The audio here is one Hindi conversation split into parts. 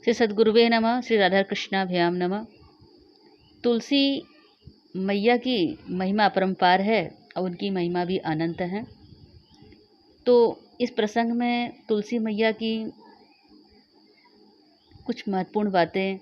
श्री सद्गुरुवे नमः। श्री राधा कृष्णाभ्याम नमः। तुलसी मैया की महिमा अपरंपार है और उनकी महिमा भी अनंत है। तो इस प्रसंग में तुलसी मैया की कुछ महत्वपूर्ण बातें।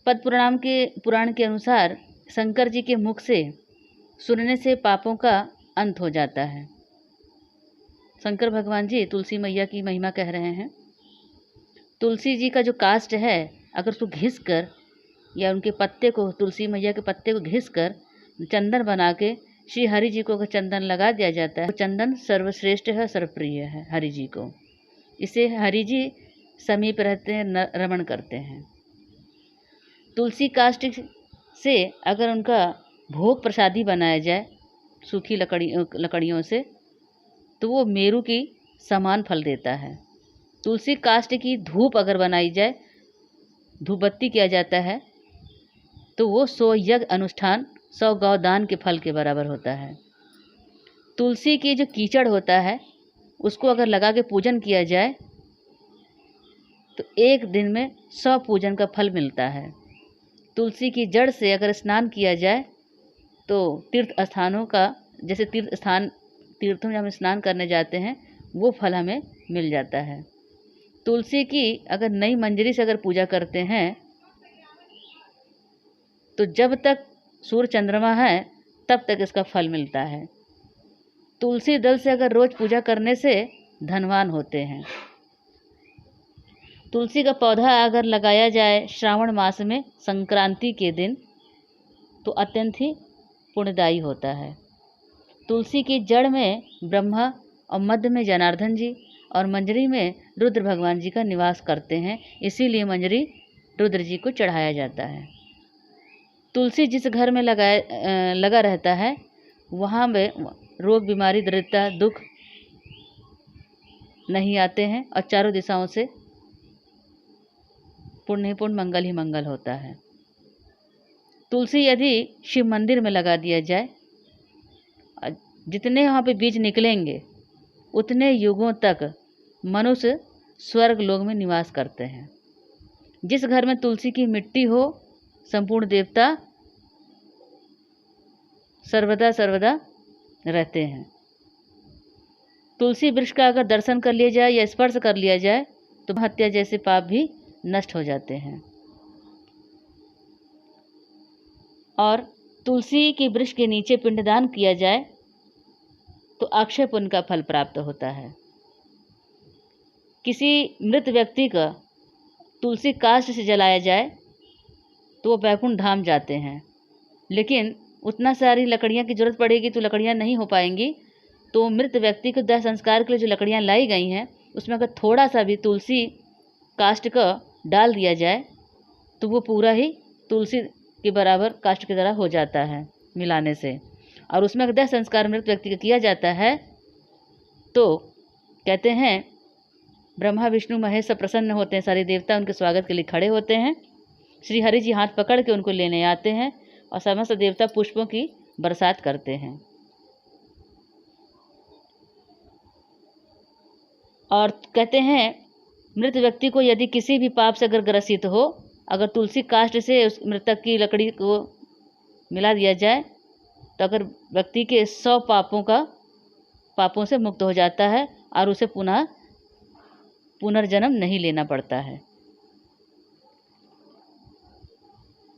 पद्म पुराण के अनुसार शंकर जी के मुख से सुनने से पापों का अंत हो जाता है। शंकर भगवान जी तुलसी मैया की महिमा कह रहे हैं। तुलसी जी का जो काष्ठ है, अगर उसको घिस कर या उनके पत्ते को, तुलसी मैया के पत्ते को घिस कर चंदन बना के श्री हरि जी को अगर चंदन लगा दिया जाता है, तो चंदन सर्वश्रेष्ठ है, सर्वप्रिय है हरि जी को। इसे हरि जी समीप रहते हैं, रमण करते हैं। तुलसी काष्ठ से अगर उनका भोग प्रसादी बनाया जाए सूखी लकड़ियों से, तो वो मेरु की समान फल देता है। तुलसी काष्ठ की धूप अगर बनाई जाए, धूप बत्ती किया जाता है, तो वो 100 यज्ञ अनुष्ठान 100 गौदान के फल के बराबर होता है। तुलसी की जो कीचड़ होता है, उसको अगर लगा के पूजन किया जाए, तो एक दिन में 100 पूजन का फल मिलता है। तुलसी की जड़ से अगर स्नान किया जाए, तो तीर्थ स्थानों का, जैसे तीर्थों में हम स्नान करने जाते हैं, वो फल हमें मिल जाता है। तुलसी की अगर नई मंजरी से अगर पूजा करते हैं, तो जब तक सूर्य चंद्रमा है तब तक इसका फल मिलता है। तुलसी दल से अगर रोज पूजा करने से धनवान होते हैं। तुलसी का पौधा अगर लगाया जाए श्रावण मास में संक्रांति के दिन, तो अत्यंत ही पुण्यदायी होता है। तुलसी की जड़ में ब्रह्मा और मध्य में जनार्दन जी और मंजरी में रुद्र भगवान जी का निवास करते हैं, इसीलिए मंजरी रुद्र जी को चढ़ाया जाता है। तुलसी जिस घर में लगा रहता है, वहाँ में रोग बीमारी दरिद्रता दुख नहीं आते हैं और चारों दिशाओं से पुण्य पूर्ण मंगल ही मंगल होता है। तुलसी यदि शिव मंदिर में लगा दिया जाए, जितने वहाँ पे बीज निकलेंगे उतने युगों तक मनुष्य स्वर्ग लोक में निवास करते हैं। जिस घर में तुलसी की मिट्टी हो, संपूर्ण देवता सर्वदा सर्वदा रहते हैं। तुलसी वृक्ष का अगर दर्शन कर लिया जाए या स्पर्श कर लिया जाए, तो हत्या जैसे पाप भी नष्ट हो जाते हैं। और तुलसी के वृक्ष के नीचे पिंडदान किया जाए, तो अक्षय पुण्य का फल प्राप्त होता है। किसी मृत व्यक्ति का तुलसी काष्ठ से जलाया जाए, तो वो वैकुंठ धाम जाते हैं। लेकिन उतना सारी लकड़ियाँ की जरूरत पड़ेगी, तो लकड़ियाँ नहीं हो पाएंगी। तो मृत व्यक्ति को दाह संस्कार के लिए जो लकड़ियाँ लाई गई हैं, उसमें अगर थोड़ा सा भी तुलसी काष्ठ का डाल दिया जाए, तो वो पूरा ही तुलसी के बराबर काष्ठ की तरह हो जाता है मिलाने से। और उसमें अगर दाह संस्कार मृत व्यक्ति का किया जाता है, तो कहते हैं ब्रह्मा विष्णु महेश सब प्रसन्न होते हैं, सारे देवता उनके स्वागत के लिए खड़े होते हैं। श्री हरि जी हाथ पकड़ के उनको लेने आते हैं और समस्त देवता पुष्पों की बरसात करते हैं। और कहते हैं मृत व्यक्ति को यदि किसी भी पाप से अगर ग्रसित हो, अगर तुलसी काष्ठ से उस मृतक की लकड़ी को मिला दिया जाए, तो अगर व्यक्ति के 100 पापों से मुक्त हो जाता है और उसे पुनर्जन्म नहीं लेना पड़ता है।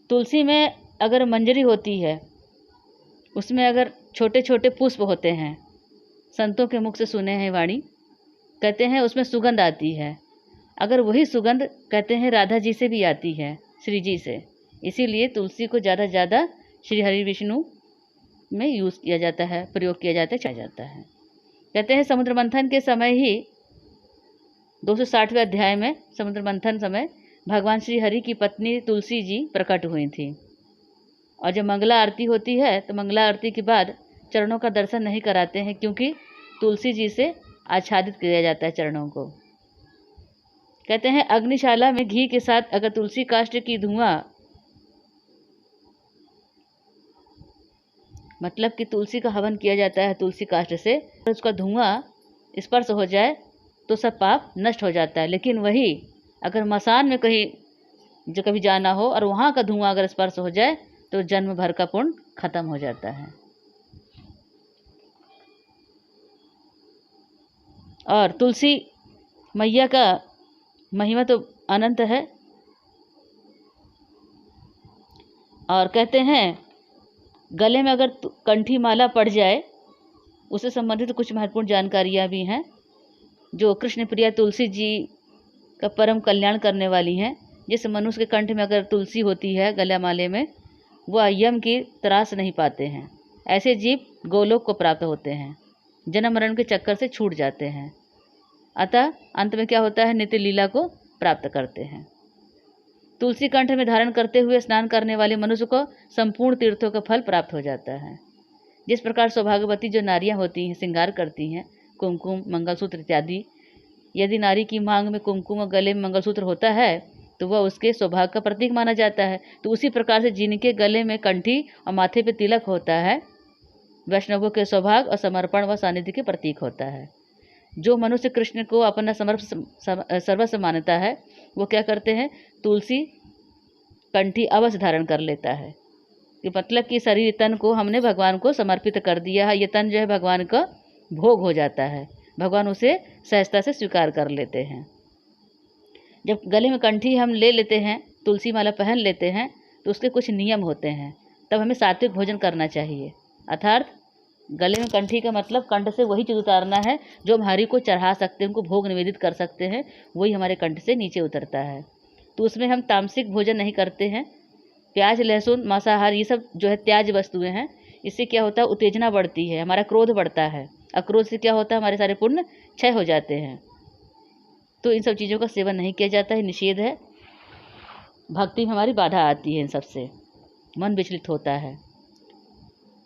तुलसी में अगर मंजरी होती है, उसमें अगर छोटे छोटे पुष्प होते हैं, संतों के मुख से सुने हैं वाणी, कहते हैं उसमें सुगंध आती है। अगर वही सुगंध कहते हैं राधा जी से भी आती है, श्री जी से। इसीलिए तुलसी को ज़्यादा से ज़्यादा श्री हरि विष्णु में यूज़ किया जाता है, प्रयोग किया जाता है, चाहा जाता है। कहते हैं समुद्र मंथन के समय ही 260वें अध्याय में समुद्र मंथन समय भगवान श्री हरि की पत्नी तुलसी जी प्रकट हुई थी। और जब मंगला आरती होती है, तो मंगला आरती के बाद चरणों का दर्शन नहीं कराते हैं, क्योंकि तुलसी जी से आच्छादित किया जाता है चरणों को। कहते हैं अग्निशाला में घी के साथ अगर तुलसी काष्ठ की धुआं, मतलब कि तुलसी का हवन किया जाता है तुलसी काष्ठ से, तो उसका धुआं स्पर्श हो जाए, तो सब पाप नष्ट हो जाता है। लेकिन वही अगर मसान में कहीं जो कभी जाना हो और वहाँ का धुआं अगर स्पर्श हो जाए तो जन्म भर का पुण्य खत्म हो जाता है। और तुलसी मैया का महिमा तो अनंत है। और कहते हैं गले में अगर कंठी माला पड़ जाए, उससे संबंधित कुछ महत्वपूर्ण जानकारियाँ भी हैं जो कृष्ण प्रिया तुलसी जी का परम कल्याण करने वाली हैं। जिस मनुष्य के कंठ में अगर तुलसी होती है गला माले में, वह यम की त्रास नहीं पाते हैं। ऐसे जीव गोलोक को प्राप्त होते हैं, जन्म मरण के चक्कर से छूट जाते हैं। अतः अंत में क्या होता है, नित्य लीला को प्राप्त करते हैं। तुलसी कंठ में धारण करते हुए स्नान करने वाले मनुष्य को संपूर्ण तीर्थों का फल प्राप्त हो जाता है। जिस प्रकार सौभाग्यवती जो नारियां होती हैं, श्रृंगार करती हैं, कुमकुम, मंगलसूत्र इत्यादि, यदि नारी की मांग में कुमकुम और गले में मंगलसूत्र होता है तो वह उसके सौभाग्य का प्रतीक माना जाता है। तो उसी प्रकार से जिनके गले में कंठी और माथे पे तिलक होता है, वैष्णवों के सौभाग्य और समर्पण व सानिध्य के प्रतीक होता है। जो मनुष्य कृष्ण को अपना सर्वस्व मानता है, वो क्या करते हैं, तुलसी कंठी अवश्य धारण कर लेता है। कि मतलब कि शरीर तन को हमने भगवान को समर्पित कर दिया है। ये तन जो है भगवान का भोग हो जाता है, भगवान उसे सहजता से स्वीकार कर लेते हैं। जब गले में कंठी हम ले लेते हैं, तुलसी माला पहन लेते हैं, तो उसके कुछ नियम होते हैं। तब हमें सात्विक भोजन करना चाहिए। अर्थात गले में कंठी का मतलब कंठ से वही चीज़ उतारना है जो हम हरि को चढ़ा सकते हैं, उनको भोग निवेदित कर सकते हैं, वही हमारे कंठ से नीचे उतरता है। तो उसमें हम तामसिक भोजन नहीं करते हैं। प्याज, लहसुन, मांसाहार ये सब जो है त्याज वस्तुएं हैं। इससे क्या होता है, उत्तेजना बढ़ती है, हमारा क्रोध बढ़ता है। अक्रोध से क्या होता है, हमारे सारे पुण्य क्षय हो जाते हैं। तो इन सब चीज़ों का सेवन नहीं किया जाता है, निषेध है। भक्ति में हमारी बाधा आती है, इन सबसे मन विचलित होता है।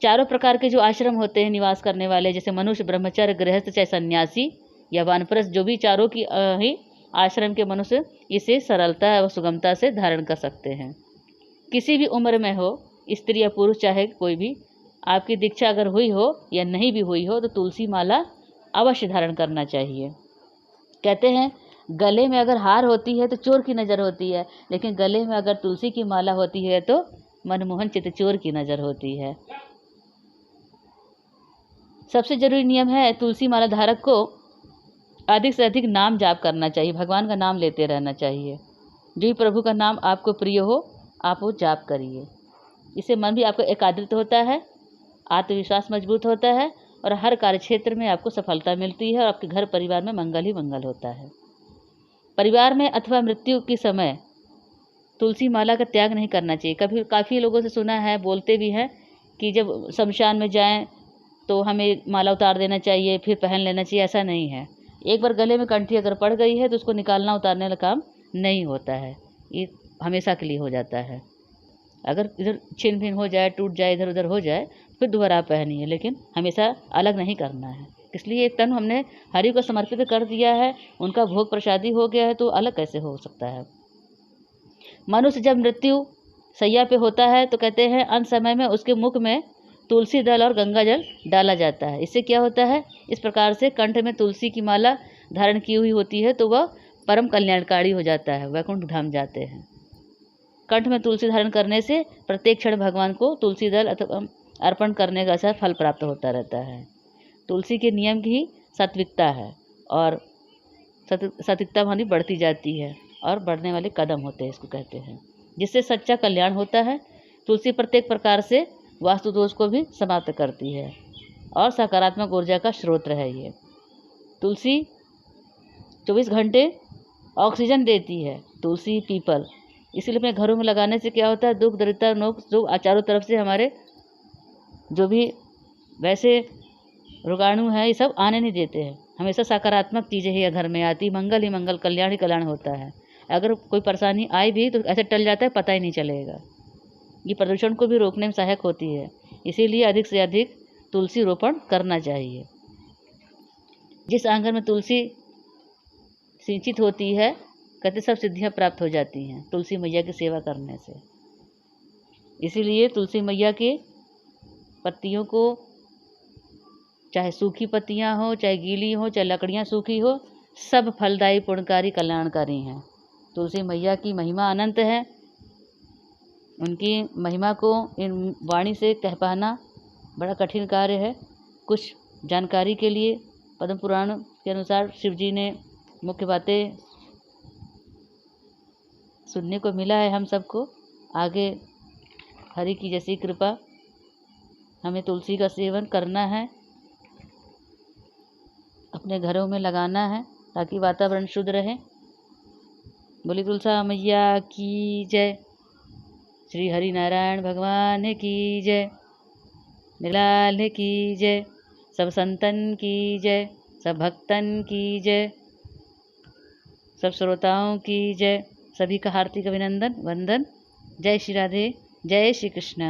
चारों प्रकार के जो आश्रम होते हैं निवास करने वाले, जैसे मनुष्य, ब्रह्मचर्य, गृहस्थ, चाहे सन्यासी या वानप्रस्थ, जो भी चारों की ही आश्रम के मनुष्य इसे सरलता व सुगमता से धारण कर सकते हैं। किसी भी उम्र में हो, स्त्री या पुरुष चाहे कोई भी, आपकी दीक्षा अगर हुई हो या नहीं भी हुई हो, तो तुलसी माला अवश्य धारण करना चाहिए। कहते हैं गले में अगर हार होती है तो चोर की नज़र होती है, लेकिन गले में अगर तुलसी की माला होती है तो मनमोहन चितचोर की नज़र होती है। सबसे जरूरी नियम है, तुलसी माला धारक को अधिक से अधिक नाम जाप करना चाहिए, भगवान का नाम लेते रहना चाहिए। जो भी प्रभु का नाम आपको प्रिय हो, आप वो जाप करिए। इससे मन भी आपका एकाग्रित होता है, आत्मविश्वास मजबूत होता है और हर कार्य क्षेत्र में आपको सफलता मिलती है और आपके घर परिवार में मंगल ही मंगल होता है। परिवार में अथवा मृत्यु के समय तुलसी माला का त्याग नहीं करना चाहिए। कभी काफ़ी लोगों से सुना है, बोलते भी हैं कि जब शमशान में जाएं तो हमें माला उतार देना चाहिए, फिर पहन लेना चाहिए। ऐसा नहीं है। एक बार गले में कंठी अगर पड़ गई है तो उसको निकालना उतारने का काम नहीं होता है, ये हमेशा के लिए हो जाता है। अगर इधर छिन भिन हो जाए, टूट जाए, इधर उधर हो जाए, फिर दोबारा पहनिए, लेकिन हमेशा अलग नहीं करना है। इसलिए तन हमने हरि को समर्पित कर दिया है, उनका भोग प्रसादी हो गया है, तो अलग कैसे हो सकता है। मनुष्य जब मृत्यु सैया पे होता है तो कहते हैं अंत समय में उसके मुख में तुलसी दल और गंगा जल डाला जाता है। इससे क्या होता है, इस प्रकार से कंठ में तुलसी की माला धारण की हुई होती है तो वह परम कल्याणकारी हो जाता है, वैकुंठ धाम जाते हैं। कंठ में तुलसी धारण करने से प्रत्येक क्षण भगवान को तुलसी दल अथवा अर्पण करने का अच्छा फल प्राप्त होता रहता है। तुलसी के नियम की सात्विकता है और सात्विकता हमारी बढ़ती जाती है और बढ़ने वाले कदम होते हैं, इसको कहते हैं, जिससे सच्चा कल्याण होता है। तुलसी प्रत्येक प्रकार से वास्तु दोष को भी समाप्त करती है और सकारात्मक ऊर्जा का स्रोत है। ये तुलसी 24 घंटे ऑक्सीजन देती है, तुलसी, पीपल। इसीलिए अपने घरों में लगाने से क्या होता है, दुख, दरिद्रता, नोक जो चारों तरफ से हमारे जो भी वैसे रोगाणु हैं ये सब आने नहीं देते हैं। हमेशा सकारात्मक चीज़ें ही घर में आती, मंगल ही मंगल, कल्याण ही कल्याण होता है। अगर कोई परेशानी आए भी तो ऐसे टल जाता है, पता ही नहीं चलेगा। ये प्रदूषण को भी रोकने में सहायक होती है। इसीलिए अधिक से अधिक तुलसी रोपण करना चाहिए। जिस आंगन में तुलसी सिंचित होती है, कहते सब सिद्धियां प्राप्त हो जाती हैं तुलसी मैया की सेवा करने से। इसीलिए तुलसी मैया के पत्तियों को, चाहे सूखी पत्तियां हो, चाहे गीली हो, चाहे लकड़ियां सूखी हो, सब फलदायी पुण्यकारी कल्याणकारी हैं। तुलसी मैया की महिमा अनंत है। उनकी महिमा को इन वाणी से कह पाना बड़ा कठिन कार्य है। कुछ जानकारी के लिए पद्म पुराण के अनुसार शिव जी ने मुख्य बातें सुनने को मिला है हम सबको। आगे हरि की जैसी कृपा, हमें तुलसी का सेवन करना है, अपने घरों में लगाना है ताकि वातावरण शुद्ध रहे। बोली तुलसा मैया की जय। श्री हरि नारायण भगवान की जय। लाल की जय। सब संतन की जय। सब भक्तन की जय। सब श्रोताओं की जय। सभी का हार्दिक अभिनंदन वंदन। जय श्री राधे। जय श्री कृष्ण।